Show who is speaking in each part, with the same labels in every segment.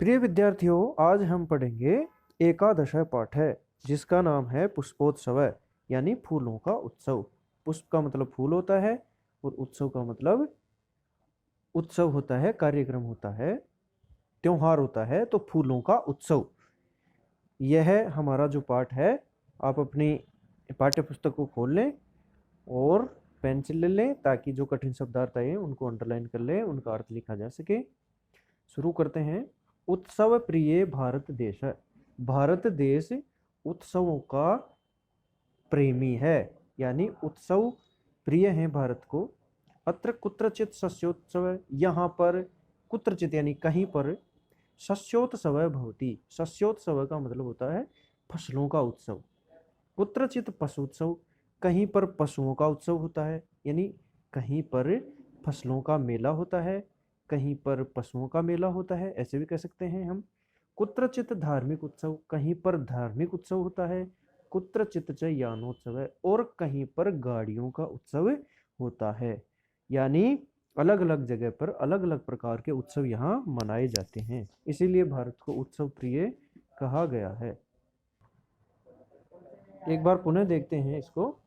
Speaker 1: प्रिय विद्यार्थियों, आज हम पढ़ेंगे एकादश पाठ है जिसका नाम है पुष्पोत्सव, यानी फूलों का उत्सव। पुष्प का मतलब फूल होता है और उत्सव का मतलब उत्सव होता है, कार्यक्रम होता है, त्योहार होता है। तो फूलों का उत्सव यह हमारा जो पाठ है। आप अपनी पाठ्य पुस्तक को खोल लें और पेंसिल ले लें ताकि जो कठिन शब्दार्थ आए उनको अंडरलाइन कर लें, उनका अर्थ लिखा जा सके। शुरू करते हैं। उत्सव प्रिय भारत देश है। भारत देश उत्सवों का प्रेमी है, यानी उत्सव प्रिय है भारत को। अत्र कुत्रचित शस्योत्सव, यहाँ पर कुत्रचित यानी कहीं पर, शस्योत्सव भवति। शस्योत्सव का मतलब होता है फसलों का उत्सव। कुत्रचित पशुत्सव, कहीं पर पशुओं का उत्सव होता है, यानी कहीं पर फसलों का मेला होता है, कहीं पर पशुओं का मेला होता है, ऐसे भी कह सकते हैं हम। कुत्रचित धार्मिक उत्सव, कहीं पर धार्मिक उत्सव होता है। कुत्रचित च यानोत्सव है, और कहीं पर गाड़ियों का उत्सव होता है। यानी अलग अलग जगह पर अलग अलग प्रकार के उत्सव यहाँ मनाए जाते हैं, इसीलिए भारत को उत्सव प्रिय कहा गया है। एक बार पुनः देखते हैं इसको।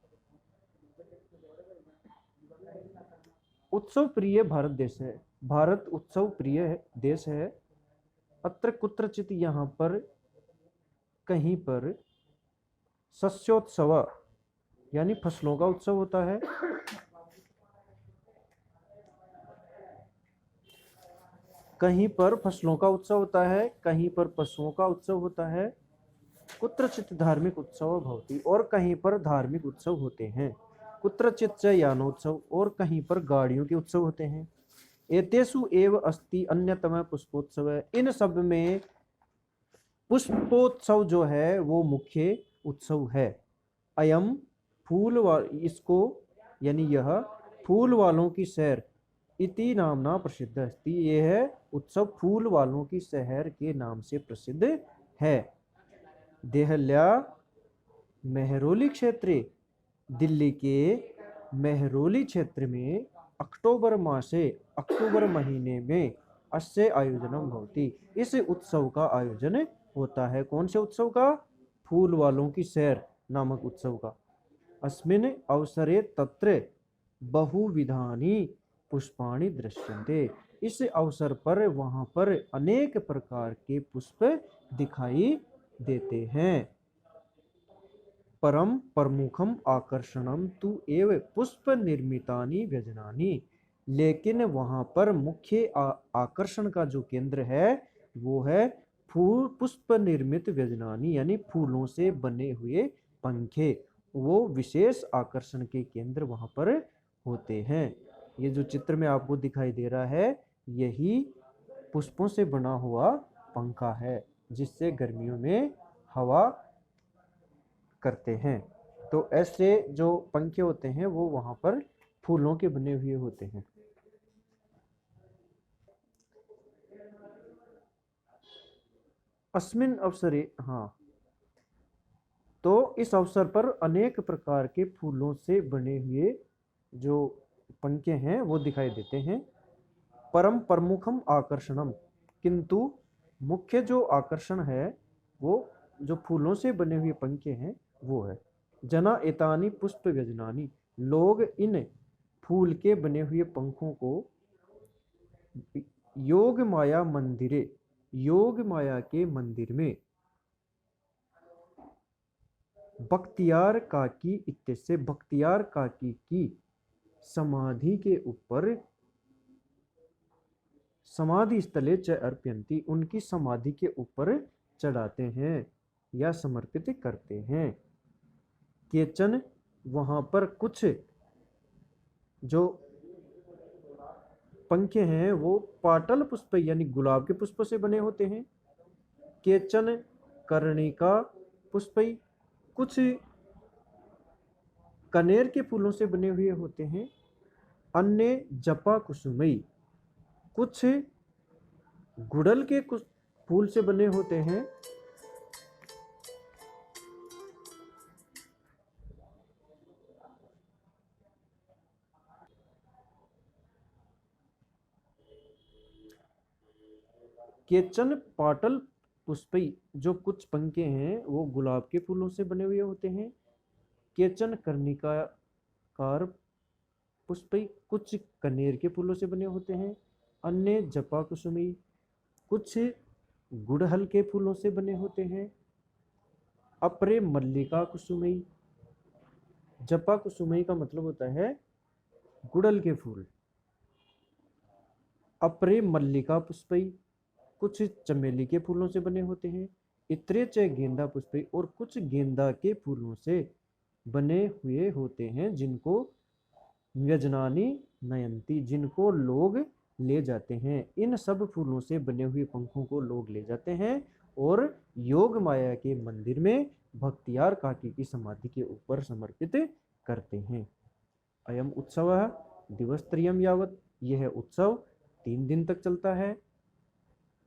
Speaker 1: उत्सव प्रिय भारत देश है। भारत उत्सव प्रिय देश है। अत्र कुत्रचित, यहाँ पर, कहीं पर, शस्योत्सव यानी फसलों का उत्सव होता है। कहीं पर फसलों का उत्सव होता है, कहीं पर पशुओं का उत्सव होता है। कुत्रचित धार्मिक उत्सव भवति, और कहीं पर धार्मिक उत्सव होते हैं। कुत्रचित च यानोत्सव, और कहीं पर गाड़ियों के उत्सव होते हैं। एतेषु एव अस्ति अन्यतम पुष्पोत्सव, इन सब में पुष्पोत्सव जो है वो मुख्य उत्सव है। अयम फूल इसको, यानी यह फूल वालों की शहर इति नामना प्रसिद्ध अस्ति, यह उत्सव फूल वालों की शहर के नाम से प्रसिद्ध है। देहल्या मेहरौली क्षेत्रे, दिल्ली के मेहरौली क्षेत्र में अक्टूबर मासे, अक्टूबर महीने में अस्य आयोजनम भवति, इस उत्सव का आयोजन होता है। कौन से उत्सव का? फूल वालों की सैर नामक उत्सव का। अस्मिन् अवसरे तत्र बहुविधानि पुष्पाणि दृश्यन्ते, इस अवसर पर वहां पर अनेक प्रकार के पुष्प दिखाई देते हैं। परम प्रमुखम आकर्षणम तु एव पुष्प निर्मितानि व्यंजनानि, लेकिन वहां पर मुख्य आकर्षण का जो केंद्र है वो है फूल पुष्प निर्मित व्यंजनानि, यानी फूलों से बने हुए पंखे। वो विशेष आकर्षण के केंद्र वहां पर होते हैं। ये जो चित्र में आपको दिखाई दे रहा है यही पुष्पों से बना हुआ पंखा है, जिससे गर्मियों में हवा करते हैं। तो ऐसे जो पंखे होते हैं वो वहां पर फूलों के बने हुए होते हैं। अस्मिन अवसरे, हाँ, तो इस अवसर पर अनेक प्रकार के फूलों से बने हुए जो पंखे हैं वो दिखाई देते हैं। परम प्रमुखम आकर्षणम, किंतु मुख्य जो आकर्षण है वो जो फूलों से बने हुए पंखे हैं वो है। जना एतानी पुष्प व्यजनानी, लोग इन फूल के बने हुए पंखों को योग माया मंदिरे, योग माया के मंदिर में, बख्तियार काकी इत्यादि, बख्तियार काकी की समाधि के ऊपर, समाधि स्थले च अर्पयन्ति, उनकी समाधि के ऊपर चढ़ाते हैं या समर्पित करते हैं। केचन, वहां पर कुछ जो पंखे हैं वो पाटल पुष्प यानी गुलाब के पुष्प से बने होते हैं। केचन कर्णिका पुष्प, कुछ कनेर के फूलों से बने हुए होते हैं। अन्य जपा कुसुमई, कुछ गुड़ल के कुछ फूल से बने होते हैं। केचन पाटल पुष्पई, जो कुछ पंखे हैं वो गुलाब के फूलों से बने हुए होते हैं। केचन कर्णिकार पुष्पई, कुछ कनेर के फूलों से बने होते हैं। अन्य जपा कुसुमी, कुछ गुड़हल के फूलों से बने होते हैं। अपरे मल्लिका कुसुमई, जपा कुसुमई का मतलब होता है गुड़हल के फूल। अपरे मल्लिका पुष्पई, कुछ चमेली के फूलों से बने होते हैं। इतरे च गेंदा पुष्पई, और कुछ गेंदा के फूलों से बने हुए होते हैं, जिनको व्यजनानी नयंती, जिनको लोग ले जाते हैं। इन सब फूलों से बने हुए पंखों को लोग ले जाते हैं और योग माया के मंदिर में भक्तियार काकी की समाधि के ऊपर समर्पित करते हैं। अयम उत्सव दिवसत्रयम यावत, यह उत्सव 3 दिन तक चलता है।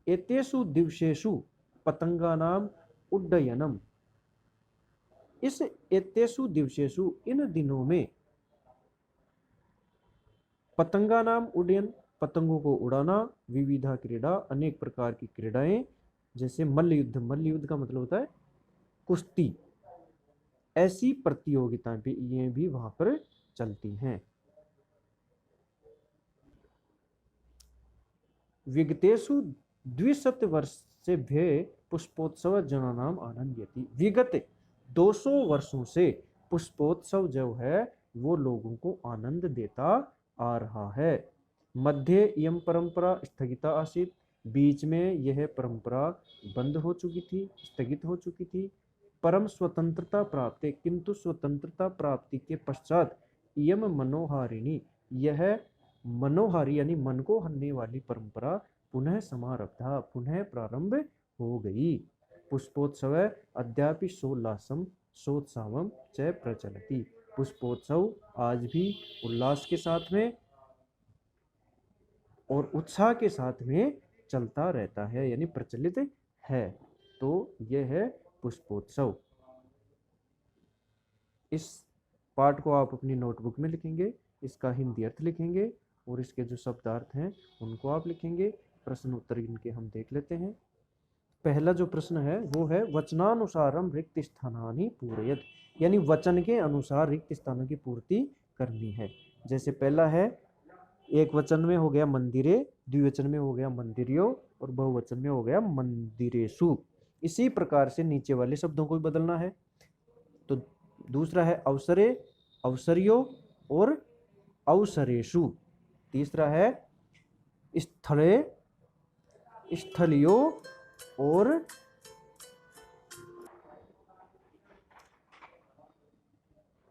Speaker 1: एतेषु दिवसेषु पतंगानाम उड्डयनम, इस एतेषु दिवसेषु, इन दिनों में, पतंगा नाम उड्डयन, पतंगों को उड़ाना, विविधा क्रीड़ा, अनेक प्रकार की क्रीड़ाएं, जैसे मल्ल युद्ध, मल्ल युद्ध का मतलब होता है कुश्ती, ऐसी प्रतियोगिताएं भी ये भी वहां पर चलती हैं। विगतेषु द्विशत वर्षेभ्य पुष्पोत्सव जनानाम आनंदयति, विगत 200 वर्षों से पुष्पोत्सव जो है वो लोगों को आनंद देता आ रहा है। मध्य यम परंपरा स्थगिता आसीत, बीच में यह परंपरा बंद हो चुकी थी, स्थगित हो चुकी थी। परम स्वतंत्रता प्राप्त, किंतु स्वतंत्रता प्राप्ति के पश्चात यम मनोहारिणी, यह मनोहारी यानी मन को हरने वाली परंपरा पुनः समारब्धा, पुनः प्रारंभ हो गई। पुष्पोत्सव अद्यापि सोल्लासम सोत्सावम च प्रचलति, पुष्पोत्सव आज भी उल्लास के साथ में और उत्साह के साथ में चलता रहता है, यानी प्रचलित है। तो यह है पुष्पोत्सव। इस पाठ को आप अपनी नोटबुक में लिखेंगे, इसका हिंदी अर्थ लिखेंगे और इसके जो शब्दार्थ हैं उनको आप लिखेंगे। प्रश्न उत्तर इनके हम देख लेते हैं। पहला जो प्रश्न है वो है वचनानुसारम रिक्त स्थानानि पूरयत, यानी वचन के अनुसार रिक्त स्थानों की पूर्ति करनी है। जैसे पहला है, एक वचन में हो गया मंदिरे, द्विवचन में हो गया मंदिरियो और बहुवचन में हो गया मंदिरेषु। इसी प्रकार से नीचे वाले शब्दों को भी बदलना है। तो दूसरा है अवसरे, अवसरियो और अवसरेषु। तीसरा है स्थले, स्थलियो और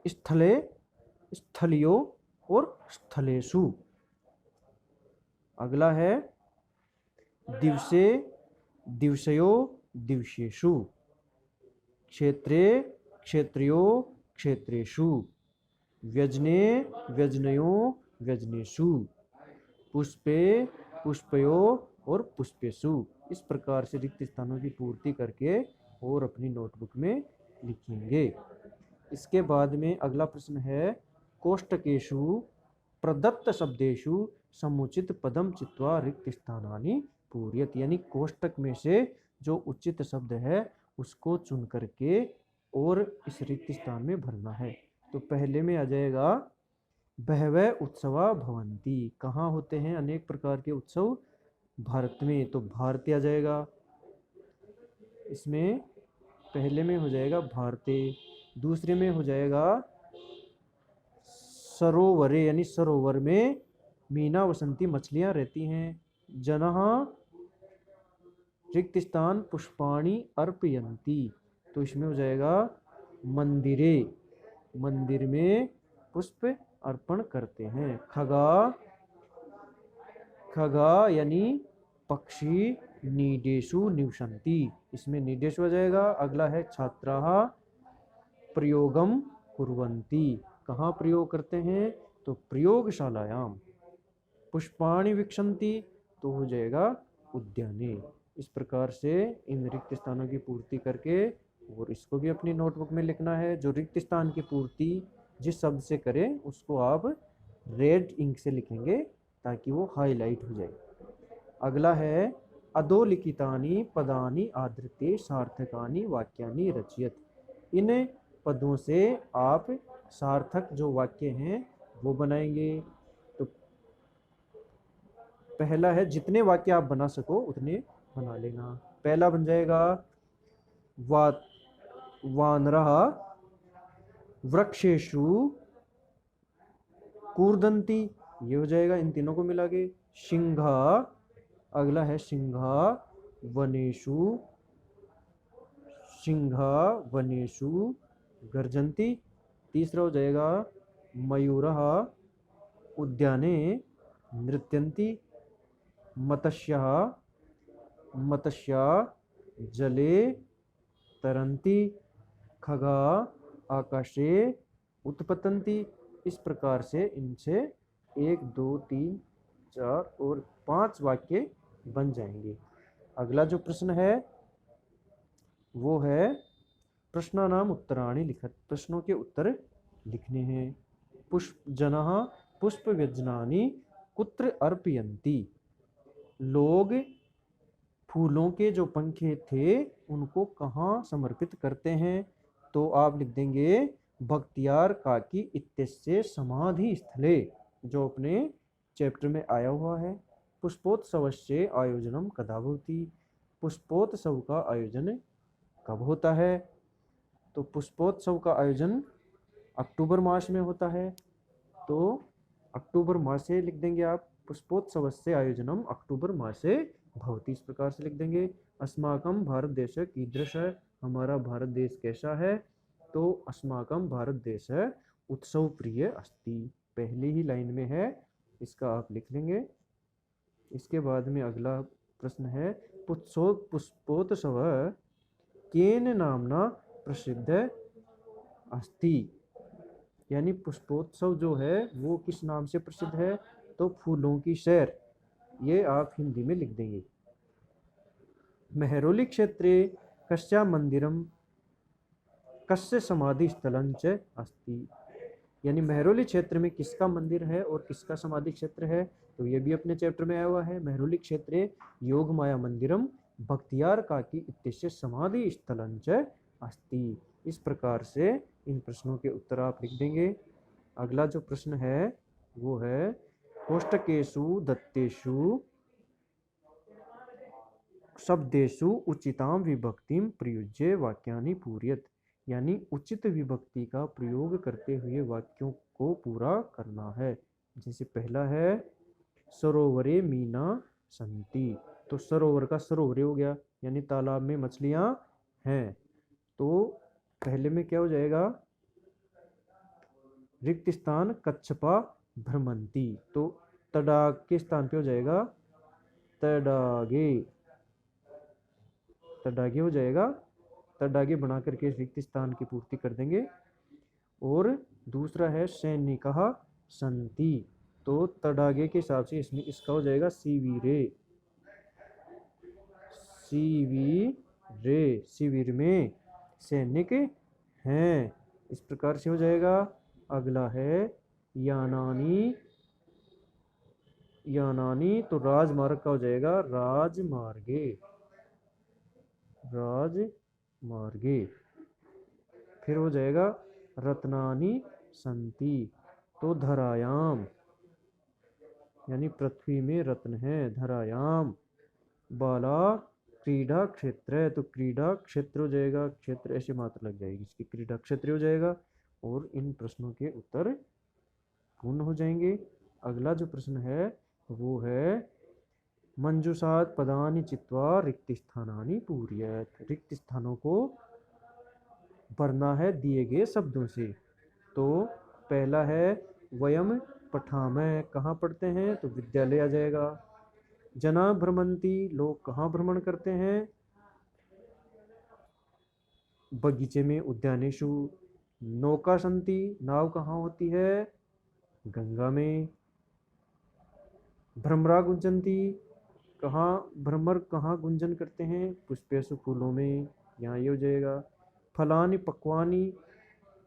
Speaker 1: स्थले, स्थलियो और स्थलेषु। अगला है दिवसे, दिवसयो, दिवसेषु। क्षेत्रे, क्षेत्रियो, क्षेत्रेषु। व्यजने, व्यजनयो, व्यजनेषु। पुष्पे, पुष्पयो और पुष्पेषु। इस प्रकार से रिक्त स्थानों की पूर्ति करके और अपनी नोटबुक में लिखेंगे। इसके बाद में अगला प्रश्न है कोष्टकेषु प्रदत्त शब्देषु समुचित पदम चित्वा रिक्त स्थानानि पूरयत, यानी कोष्टक में से जो उचित शब्द है उसको चुन करके और इस रिक्त स्थान में भरना है। तो पहले में आ जाएगा बहवः उत्सवा भवन्ति, कहाँ होते हैं अनेक प्रकार के उत्सव? भारत में, तो भारत आ जाएगा। इसमें पहले में हो जाएगा भारते, दूसरे में हो जाएगा सरोवरे, यानी सरोवर में मीना वसंती मछलियां रहती हैं। जनः रिक्त स्थान पुष्पाणि अर्पयन्ति, तो इसमें हो जाएगा मंदिरे, मंदिर में पुष्प अर्पण करते हैं। खगा, खगा यानी पक्षी नीडेषु निवसन्ति, इसमें नीडेषु हो जाएगा। अगला है छात्राः प्रयोगम कुर्वन्ति, कहाँ प्रयोग करते हैं? तो प्रयोगशालायाम। पुष्पाणि विक्षन्ति, तो हो जाएगा उद्याने। इस प्रकार से इन रिक्त स्थानों की पूर्ति करके और इसको भी अपनी नोटबुक में लिखना है। जो रिक्त स्थान की पूर्ति जिस शब्द से करें उसको आप रेड इंक से लिखेंगे ताकि वो हाईलाइट हो जाए। अगला है अधोलिखितानि पदानि आदृत्य सार्थकानि वाक्यानि रचयत। इन पदों से आप सार्थक जो वाक्य हैं वो बनाएंगे। तो पहला है, जितने वाक्य आप बना सको उतने बना लेना। पहला बन जाएगा वा वानरः वृक्षेषु कूर्दन्ति, ये हो जाएगा इन तीनों को मिला के। सिंहा, अगला है सिंहा वनेषु, सिंहा वनेषु गर्जन्ति। तीसरा हो जाएगा मयूरः उद्याने नृत्यन्ति। मत्स्यः मत्स्या जले तरन्ति। खगा आकाशे उत्पतन्ति। इस प्रकार से इनसे 1 2 3 4 और 5 वाक्य बन जाएंगे। अगला जो प्रश्न है वो है प्रश्नानाम उत्तराणि लिखत। प्रश्नों के उत्तर लिखने हैं। पुष्प जनः पुष्प व्यजनानि कुत्र अर्पयन्ति। लोग फूलों के जो पंखे थे उनको कहाँ समर्पित करते हैं। तो आप लिख देंगे बख्तियार काकी इत्यस्य समाधि स्थले, जो अपने चैप्टर में आया हुआ है। पुष्पोत्सवस्य आयोजनम कदा भवति। पुष्पोत्सव का आयोजन कब होता है। तो पुष्पोत्सव का आयोजन अक्टूबर मास में होता है। तो अक्टूबर मास से लिख देंगे आप, पुष्पोत्सवस्य आयोजनम अक्टूबर मासे भवति। इस प्रकार से लिख देंगे। अस्माकं भारत देश कीदृश, हमारा भारत देश कैसा है। तो अस्माकं भारत देश उत्सव प्रिय अस्ति, पहली ही लाइन में है, इसका आप लिख लेंगे। इसके बाद में अगला प्रश्न है पुष्पोत्सव केन नामना प्रसिद्ध अस्ति। यानी पुष्पोत्सव जो है वो किस नाम से प्रसिद्ध है। तो फूलों की सैर, ये आप हिंदी में लिख देंगे। मेहरौली क्षेत्रे कस्या मंदिरम कस्य समाधि स्थलं च अस्ति। यानी मेहरौली क्षेत्र में किसका मंदिर है और किसका समाधि क्षेत्र है। तो ये भी अपने चैप्टर में आया हुआ है। मेहरौली क्षेत्रे योग माया मंदिरम बख्तियार काकी इत्यस्य समाधि स्थलं च अस्ति। इस प्रकार से इन प्रश्नों के उत्तर आप लिख देंगे। अगला जो प्रश्न है वो है कोष्टकेषु दत्तेषु शब्देषु उचितां विभक्तिं प्रयुज्य वाक्यानि पूरयत। यानी उचित विभक्ति का प्रयोग करते हुए वाक्यों को पूरा करना है। जैसे पहला है सरोवरे मीना संति। तो सरोवर का सरोवरे हो गया, यानी तालाब में मछलियां हैं। तो पहले में क्या हो जाएगा, रिक्त स्थान कच्छपा भ्रमंती। तो तडाग के स्थान पे हो जाएगा तडागे, तडागे हो जाएगा। तडागे बना करके रिक्त स्थान की पूर्ति कर देंगे। और दूसरा है सैनिकः संति। तो तडागे के हिसाब से इसमें इसका हो जाएगा शिविरे, शिविरे, शिविर में सैनिक हैं। इस प्रकार से हो जाएगा। अगला है यानानी, यानानी तो राजमार्ग का हो जाएगा राजमार्गे, राजमार्गे। फिर हो जाएगा रत्नानि संति। तो धरायाम, यानी पृथ्वी में रत्न है, धरायाम। बाला क्रीडा क्षेत्र, तो क्रीडा क्षेत्र हो जाएगा, क्षेत्र ऐसे मात्रा लग जाएगी इसकी, क्रीडा क्षेत्र हो जाएगा। और इन प्रश्नों के उत्तर पूर्ण हो जाएंगे। अगला जो प्रश्न है वो है मंजूषात् पदानि चित्वा रिक्त स्थानानि पूरयत। रिक्त स्थानों को भरना है दिए गए शब्दों से। तो पहला है वयम पठामः, कहाँ पढ़ते हैं। तो विद्यालय आ जाएगा। जना भ्रमंती, लोग कहाँ भ्रमण करते हैं। बगीचे में, उद्यानेषु। नौका संति, नाव कहाँ होती है, गंगा में। भ्रमरा गुंजंती, कहाँ भ्रमर कहाँ गुंजन करते हैं, पुष्पेषु, फूलों में। यहाँ ये हो जाएगा। फलानि पक्वानि,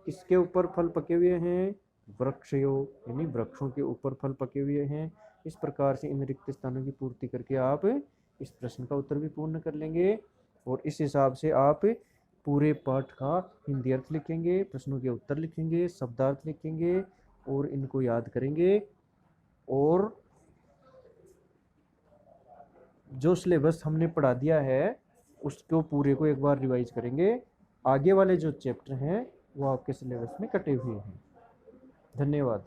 Speaker 1: किसके ऊपर फल पके हुए हैं, वृक्षयो, यानी वृक्षों के ऊपर फल पके हुए हैं। इस प्रकार से इन रिक्त स्थानों की पूर्ति करके आप इस प्रश्न का उत्तर भी पूर्ण कर लेंगे और इस हिसाब से आप पूरे पाठ का हिंदी अर्थ लिखेंगे, प्रश्नों के उत्तर लिखेंगे, शब्दार्थ लिखेंगे और इनको याद करेंगे। और जो सिलेबस हमने पढ़ा दिया है उसको पूरे को एक बार रिवाइज करेंगे। आगे वाले जो चैप्टर हैं वो आपके सिलेबस में कटे हुए हैं। धन्यवाद।